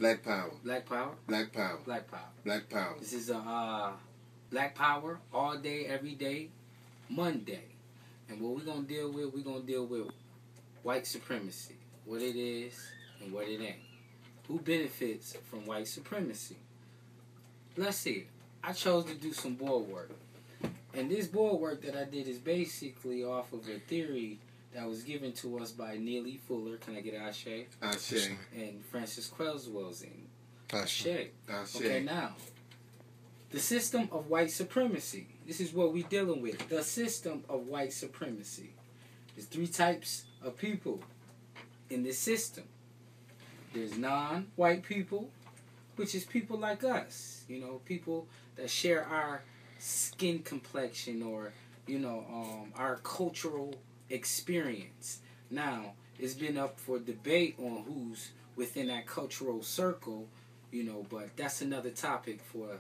Black Power. Black Power? Black Power. Black Power. Black Power. This is a Black Power all day, every day, Monday. And what we're going to deal with white supremacy. What it is and what it ain't. Who benefits from white supremacy? Let's see. I chose to do some board work. And this board work that I did is basically off of a theory that was given to us by Neely Fuller. Can I get an Ashe? Ashe. And Francis Quellswellsing. Ashe. Ashe. Okay, now, the system of white supremacy. This is what we're dealing with. The system of white supremacy. There's 3 types of people in this system. There's non-white people, which is people like us. You know, people that share our skin complexion or, you know, our cultural experience. Now, it's been up for debate on who's within that cultural circle, you know, but that's another topic for,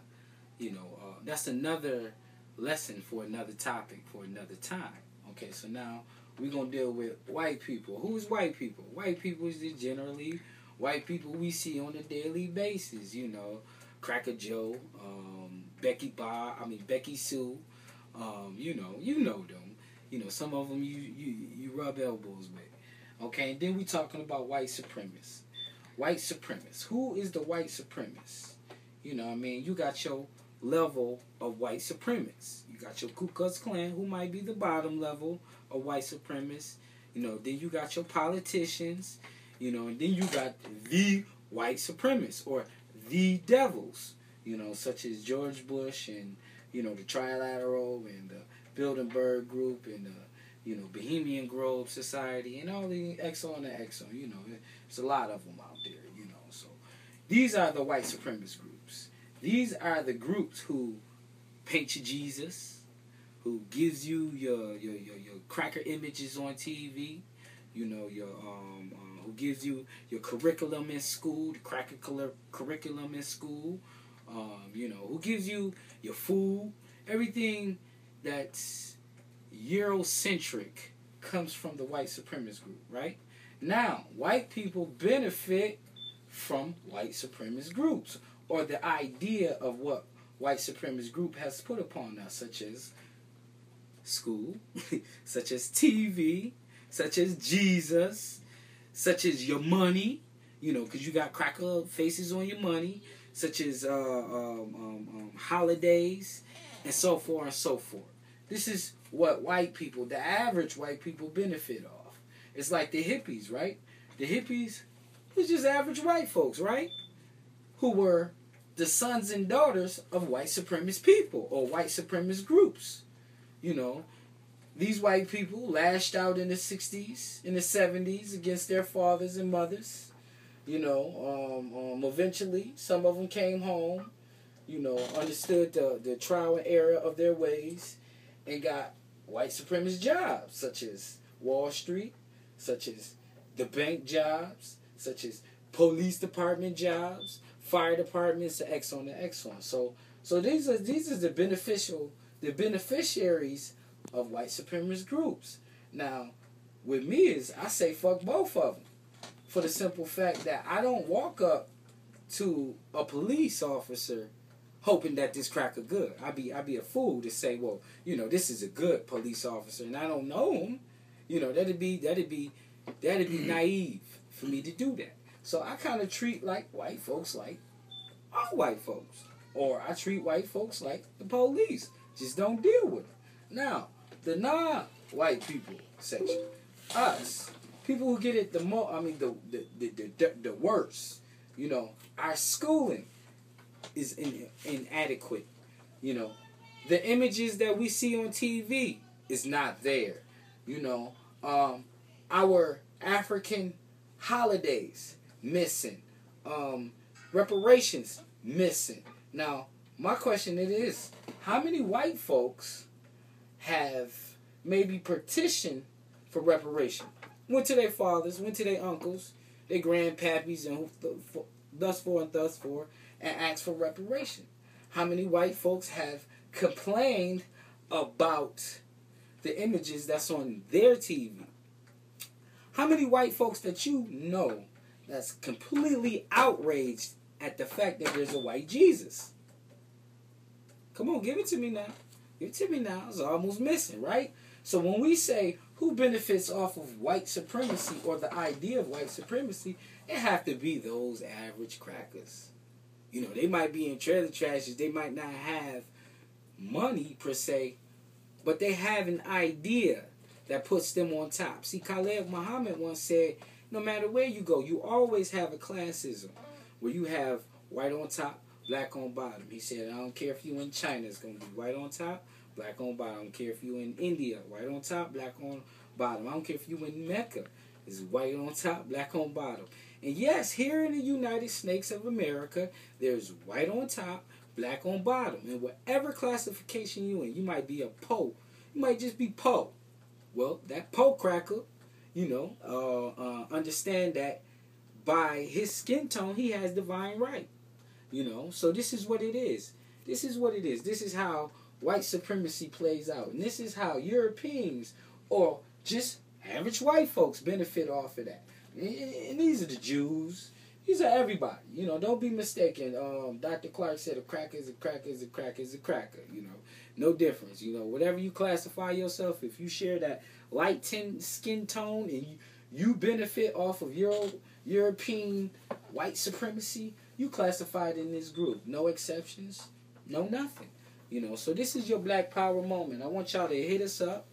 you know, that's another lesson for another topic for another time. Okay, so now we're going to deal with white people. Who's white people? White people is generally white people we see on a daily basis, you know, Cracker Joe, Becky Sue, you know them. You know, some of them you rub elbows with. Okay, and then we talking about white supremacists. White supremacists. Who is the white supremacist? You know what I mean? You got your level of white supremacists. You got your Ku Klux Klan, who might be the bottom level of white supremacists. You know, then you got your politicians, you know, and then you got the white supremacists or the devils, you know, such as George Bush and, you know, the Trilateral and the Bilderberg Group and the, you know, Bohemian Grove Society and all the Exxon and Exxon, you know, there's a lot of them out there, you know. So these are the white supremacist groups. These are the groups who paint you Jesus, who gives you your cracker images on TV, you know, who gives you your curriculum in school, the cracker curriculum in school, you know, who gives you your food, everything that's Eurocentric comes from the white supremacist group, right? Now, white people benefit from white supremacist groups or the idea of what white supremacist group has put upon us, such as school, such as TV, such as Jesus, such as your money, you know, because you got cracker faces on your money, such as holidays, and so forth and so forth. This is what white people, the average white people, benefit off. It's like the hippies, right? The hippies was just average white folks, right? Who were the sons and daughters of white supremacist people or white supremacist groups. You know, these white people lashed out in the 60s, in the 70s against their fathers and mothers. You know, eventually some of them came home, you know, understood the trial and error of their ways and got white supremacist jobs, such as Wall Street, such as the bank jobs, such as police department jobs, fire departments, the Exxon and Exxon. So these are the beneficiaries of white supremacist groups. Now, with me is I say fuck both of them, for the simple fact that I don't walk up to a police officer hoping that this cracker good. I'd be a fool to say, well, you know, this is a good police officer, and I don't know him. You know, that'd be naive for me to do that. So I kind of treat like white folks like all white folks, or I treat white folks like the police. Just don't deal with them. Now, the non-white people section, us, people who get it the most, I mean, the worst. You know, our schooling is inadequate. You know, the images that we see on TV is not there. You know, our African holidays missing, reparations missing. Now, my question it is, how many white folks have maybe petitioned for reparation? Went to their fathers, went to their uncles, their grandpappies, and thus for, and asked for reparation? How many white folks have complained about the images that's on their TV? How many white folks that you know that's completely outraged at the fact that there's a white Jesus. Come on, give it to me now. Give it to me now. It's almost missing, right? So when we say who benefits off of white supremacy or the idea of white supremacy, it have to be those average crackers. You know, they might be in trailer trashes. They might not have money per se, but they have an idea that puts them on top. See, Khaled Muhammad once said, no matter where you go, you always have a classism where you have white on top, black on bottom. He said, I don't care if you in China, it's going to be white on top, black on bottom. I don't care if you in India, white on top, black on bottom. I don't care if you in Mecca, it's white on top, black on bottom. And yes, here in the United States of America, there's white on top, black on bottom. And whatever classification you in, you might be a Poe. You might just be Poe. Well, that Poe cracker, you know, understand that by his skin tone, he has divine right. You know, so this is what it is. This is what it is. This is how white supremacy plays out. And this is how Europeans or just average white folks benefit off of that. And these are the Jews. These are everybody. You know, don't be mistaken. Dr. Clark said a cracker is a cracker is a cracker is a cracker. You know, no difference. You know, whatever you classify yourself, if you share that light skin tone and you benefit off of European white supremacy, you classified in this group. No exceptions, no nothing. You know, so this is your Black Power moment. I want y'all to hit us up.